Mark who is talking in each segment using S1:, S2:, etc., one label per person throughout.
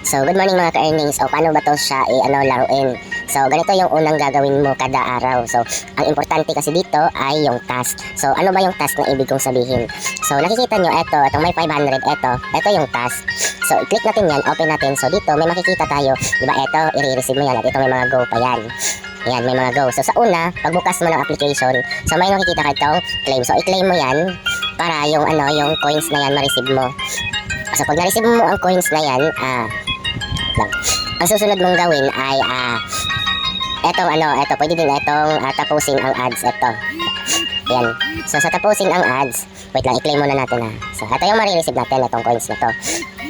S1: So, good morning mga ka-earnings. O, paano ba to siya laruin? So, ganito yung unang gagawin mo kada araw. So, ang importante kasi dito ay yung task. So, ano ba yung task na ibig kong sabihin? So, nakikita nyo, itong may 500, ito yung task. So, i-click natin yan, open natin. So, dito may makikita tayo. Diba, i-receive mo yan at ito may mga go pa yan. Yan, may mga go. So, sa una, pagbukas mo ng application, so may makikita ka itong claim. So, i-claim mo yan para yung coins na yan ma-receive mo. So, pag na-receive mo ang coins na yan, ang susunod mong gawin ay pwede din tapusin ang ads. Yan. So, sa tapusin ang ads, wait lang, i-claim muna natin So, ito yung ma-receive natin, itong coins na to.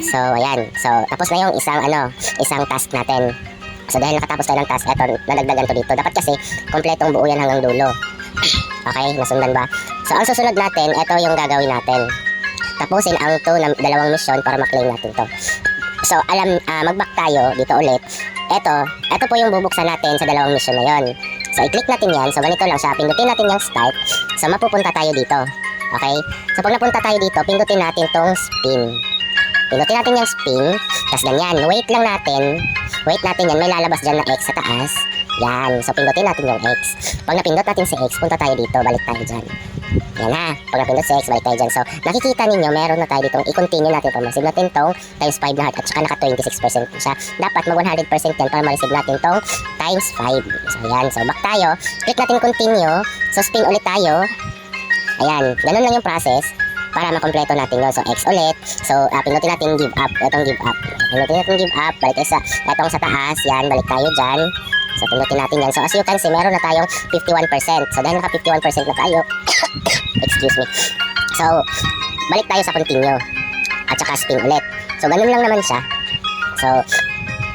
S1: So, ayan. So, tapos na yung isang task natin. So, dahil nakatapos tayo ng task, nadagdagan to dito. Dapat kasi, kompletong buo yan hanggang dulo. Okay, nasundan ba? So, ang susunod natin, ito yung gagawin natin. Tapusin ang dalawang mission para ma-claim natin to. So, mag-back tayo dito ulit. Ito po yung bubuksan natin sa dalawang mission na yon. So, i-click natin yan. So, ganito lang siya. Pindutin natin yung start. So, mapupunta tayo dito. Okay? So, pag napunta tayo dito, pindutin natin tong spin. Pindutin natin yung spin. Tapos ganyan. Wait natin yan. May lalabas dyan na X sa taas. Yan. So, pindutin natin yung X. Pag napindot natin si X, punta tayo dito. Balik tayo dyan. Yan ha. Pag napindot si X, balik tayo dyan. So, nakikita ninyo, meron na tayo ditong i-continue natin para ma-receive natin tong times 5 na heart. At saka naka 26% siya. Dapat mag 100% yan para ma-receive natin tong times 5. So, yan. So, back tayo. Click natin continue. So, spin ulit tayo. Ayan. Ganun lang yung process para makompleto natin yun. So, X ulit. So, pindutin natin give up. Itong give up. Pindutin natin give up. Balik tayo sa taas. Yan. Balik tayo dyan. So, pindutin natin yan. So, as you can see, meron na tayong 51%. So, dahil naka 51% na tayo, excuse me. So, balik tayo sa continue. At saka spin ulit. So, ganun lang naman siya. So,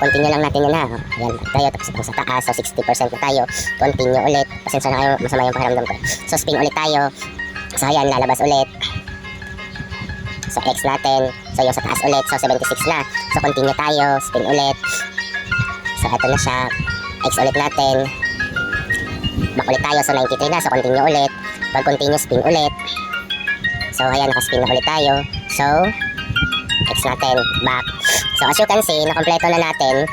S1: continue lang natin yun ha. Ayan, balik tayo. Tapos itong sa taas. So, 60% na tayo. Continue ulit. Pasensya na kayo, masama yung pakiramdam ko. So, spin ulit tayo. So, ayan, lalabas ulit. So, X natin. So, yung sa taas ulit. So, 76 na. So, continue tayo. Spin ulit. So, eto na siya. X ulit natin. Back ulit tayo. So, 93 na. So, continue ulit. Pag continue, spin ulit. So, ayan, nakaspin na ulit tayo. So, X natin. Back. So, as you can see, nakompleto na natin.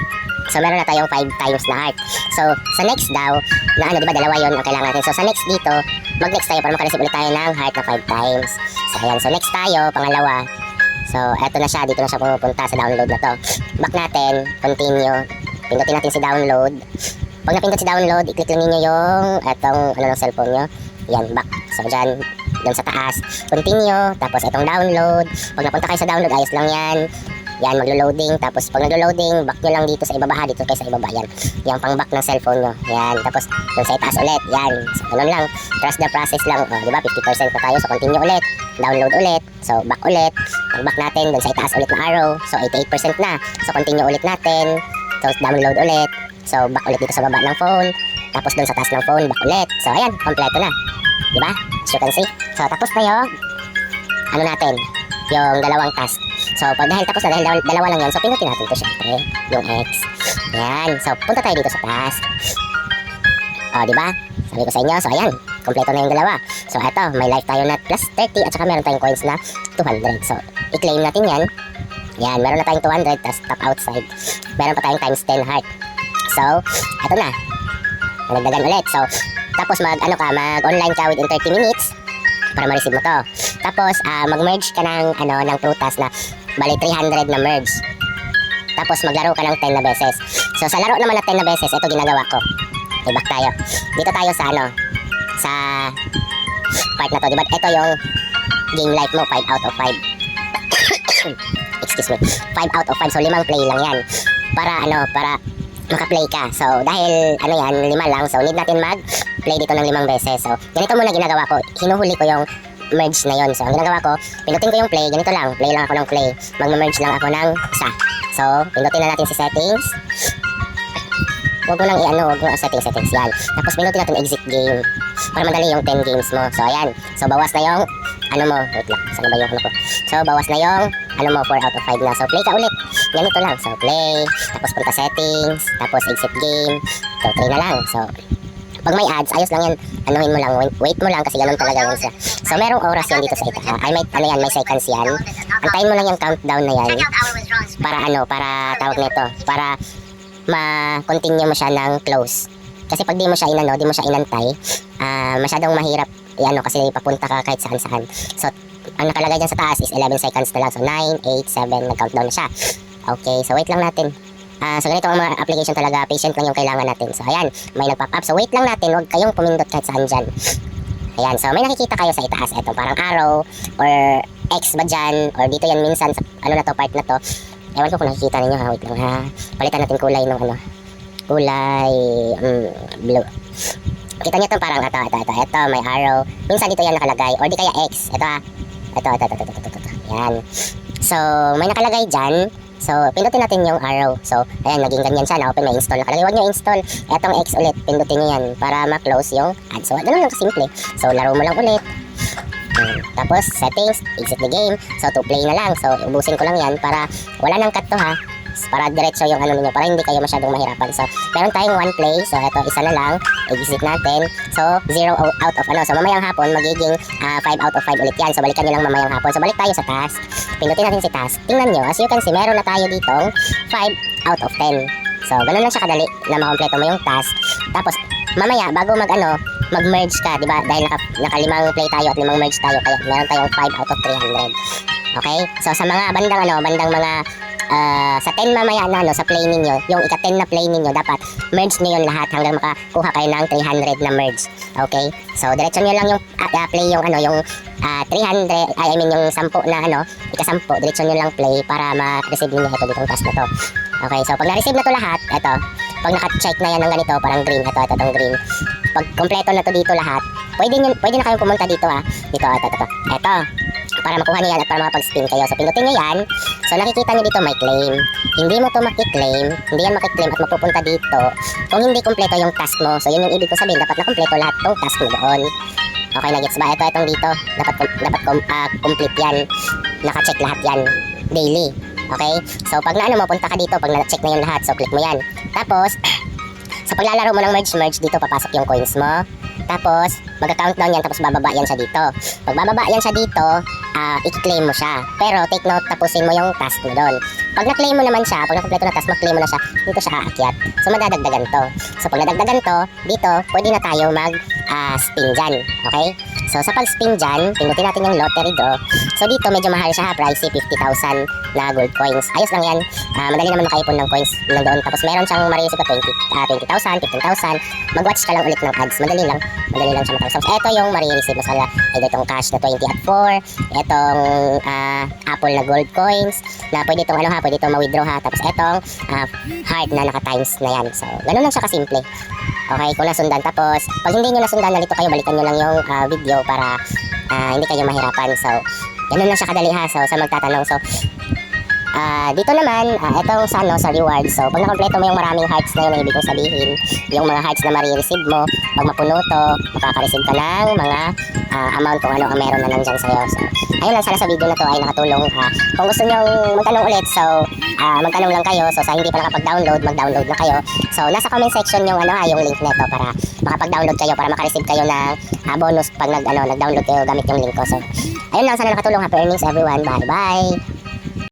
S1: So, meron na tayong 5 times na heart. So, sa next daw, diba, dalawa yun ang kailangan natin. So, sa next dito, mag-next tayo para makareceive ulit tayo ng heart na 5 times. So, ayan. So, next tayo, pangalawa. So, eto na siya. Dito na siya pumupunta sa download na to. Back natin. Continue. Pindutin natin si download. Pag napindot si download, i-click lang ninyo yung ng cellphone nyo. Yan, back. So, dyan sa taas. Continue. Tapos, itong download. Pag napunta kayo sa download, ayos lang yan. Yan, maglo-loading. Tapos, pag naglo-loading, back nyo lang dito sa ibaba. Dito kayo sa ibaba. Yan. Yung pang-back ng cellphone nyo. Yan. Tapos, dun sa itaas ulit. Yan. So, ganun lang. Trust the process lang. O, diba? 50% na tayo. So, continue ulit. Download ulit. So, back ulit. Pag-back natin, dun sa itaas ulit na arrow. So, 88% na. So, continue ulit natin. So, download ulit. So, back ulit dito sa baba ng phone. Tapos, dun sa taas ng phone, back ulit. So, ayan. Kompleto na. Diba? As you can see. So, tapos na yung yung dalawang task. So, dahil tapos na, dahil dalawa lang yan, so, pinutin natin ito syempre. Yung X. Ayan. So, punta tayo dito sa task. O, diba? Sabi ko sa inyo. So, ayan. Kompleto na yung dalawa. So, eto. May life tayo na plus 30 at saka meron tayong coins na 200. So, i-claim natin yan. Yan. Meron na tayong 200 tapos top outside. Meron pa tayong times 10 heart. So, eto na. Nagdagan ulit. So, tapos mag-online ka within 30 minutes para ma-receive mo to. Tapos, mag-merge ka ng prutas na bali 300 na merge. Tapos, maglaro ka ng 10 na beses. So, sa laro naman na 10 na beses, ito ginagawa ko. I-back tayo. Dito tayo sa part na to. Diba? Ito yung game life mo, 5 out of 5. Excuse me. 5 out of 5. So, 5 play lang yan. Para maka-play ka. So, dahil, 5 lang. So, need natin mag-play dito ng 5 beses. So, ganito muna ginagawa ko. Hinuhuli ko yung merge na yon. So, ang ginagawa ko, pindutin ko yung play. Ganito lang. Play lang ako ng play. Mag-merge lang ako ng isa. So, pindutin na natin si settings. Huwag mo lang huwag mo settings yan. Tapos, pindutin natin exit game. Para madali yung 10 games mo. So, ayan. So, bawas na yung, wait lang. Saan ba yung ko? So, bawas na yung, 4 out of 5 na. So, play ka ulit. Ganito lang. So, play. Tapos, punta settings. Tapos, exit game. So, 3 na lang. So, pag may ads, ayos lang yan, anuhin mo lang, wait mo lang kasi ganun talaga yun siya. So merong oras yan dito sa itaas. Ay may ano yan, may seconds yan. Antayin mo lang yung countdown na yan. Para para tawag nito, para ma-continue mo siya ng close. Kasi pag di mo siya inano, di mo siya inantay, masyadong mahirap kasi papunta ka kahit saan-saan. So ang nakalagay dyan sa taas is 11 seconds na lang. So 9, 8, 7, nag-countdown na siya. Okay, so wait lang natin. So ganito ang mga application talaga, patient lang yung kailangan natin. So ayan, may nag-pop up. So wait lang natin, huwag kayong pumindot kahit saan dyan. Ayan, so may nakikita kayo sa itaas. Ito, parang arrow, or X ba dyan, or dito yan minsan, sa part na to. Ewan ko kung nakikita ninyo ha, wait lang ha. Palitan natin kulay ng kulay blue. Kita nyo to parang ito, may arrow. Minsan dito yan nakalagay, or di kaya X. Ito ha. Ito. Yan. So, may nakalagay dyan. So, pindutin natin yung arrow. So, ayan, naging ganyan siya. Na-open, may install. Nakalagay, huwag nyo install. Etong X ulit, pindutin nyo yan para ma-close yung ads. So, ganun lang kasimple. So, laro mo lang ulit. Tapos, settings, exit the game. So, to play na lang. So, ubusin ko lang yan para wala nang cut to ha. Para diretso yung ninyo, para hindi kayo masyadong mahirapan. So, meron tayong 1 play. So, ito, isa na lang. Exit natin. So, 0 out of So, mamayang hapon, magiging 5 out of 5 ulit yan. So, balikan nyo lang mamayang hapon. So, balik tayo sa task. Pindutin natin si task. Tingnan nyo, as you can see, meron na tayo ditong 5 out of 10. So, ganun lang siya kadali na makompleto mo yung task. Tapos, mamaya, bago mag-merge ka, diba? Dahil naka 5 play tayo at 5 merge tayo, kaya meron tayong 5 out of 300. Okay? So, sa mga bandang mga sa 10 mamaya na sa play ninyo, yung ika-10 na play ninyo, dapat merge nyo yun lahat hanggang makakuha kayo ng 300 na merge. Okay? So, diretso nyo lang yung play yung yung 300, yung 10 na ika-10, diretso nyo lang play para ma-receive nyo ito ditong task na to. Okay, so pag na-receive na to lahat, ito, pag naka-check na yan ng ganito, parang green, ito, itong green. Pag kompleto na to dito lahat, pwede na kayong pumunta dito Dito, ito. Para makuha niyo yan at para makapag-spin kayo. So, pindutin nyo yan. So, nakikita nyo dito may claim. Hindi mo to makiklaim. Hindi yan makiklaim at mapupunta dito kung hindi kompleto yung task mo. So, yun yung ibig ko sabihin. Dapat na kompleto lahat ng task mo doon. Okay, nagets ba? Itong dito. Dapat complete yan. Naka-check lahat yan. Daily. Okay? So, pag mapunta ka dito, pag na-check na yung lahat, so, click mo yan. Tapos, sa paglalaro mo ng merge, dito papasok yung coins mo. Tapos, mag-countdown yan, tapos bababa yan siya dito. Pag bababa yan siya dito, i-claim mo siya. Pero, take note, tapusin mo yung task mo doon. Pag na-claim mo naman siya, pag na-completo na task, mag-claim mo na siya, dito siya aakyat. So, madadagdagan to. So, pag nadagdagan to, dito, pwede na tayo mag-spin dyan. Okay? So, sa pag-spin dyan, pindutin natin yung lottery draw. So, dito, medyo mahal siya pricey, 50,000 na gold coins. Ayos lang yan. Madali naman makaipon ng coins doon. Tapos, meron siyang marireceive na 20,000, 15,000. Mag-watch ka lang ulit ng ads. Madali lang siya matapos. So, ito yung marireceive mo sa either itong cash na 20 at 4, itong apple na gold coins, na pwede itong pwede itong ma-withdraw ha. Tapos, itong heart na naka-times na yan. So, ganun lang siya kasimple. Okay, kung nasundan. Tapos, pag hindi nyo nasundan, nalito kayo, balikan nyo lang yung video para hindi kayo mahirapan. So, ganun lang siya kadali ha. So, sa magtatanong. So, dito naman, itong sa reward. So, pag nakompleto mo yung maraming hearts na yun, ang ibig kong sabihin, yung mga hearts na marireceive mo, pag mapuno to, makaka-receive ka ng mga amount kung ano ang meron na nandyan sa'yo. So, ayun lang, sana sa video na to ay nakatulong. Kung gusto nyo magtanong ulit, so, magtanong lang kayo. So, sa hindi pa nakapag-download, mag-download na kayo. So, nasa comment section yung yung link nito para makapag-download kayo, para maka-receive kayo ng bonus pag nag-download kayo gamit yung link ko. So, ayun lang, sana nakatulong. Happy earnings everyone. Bye-bye!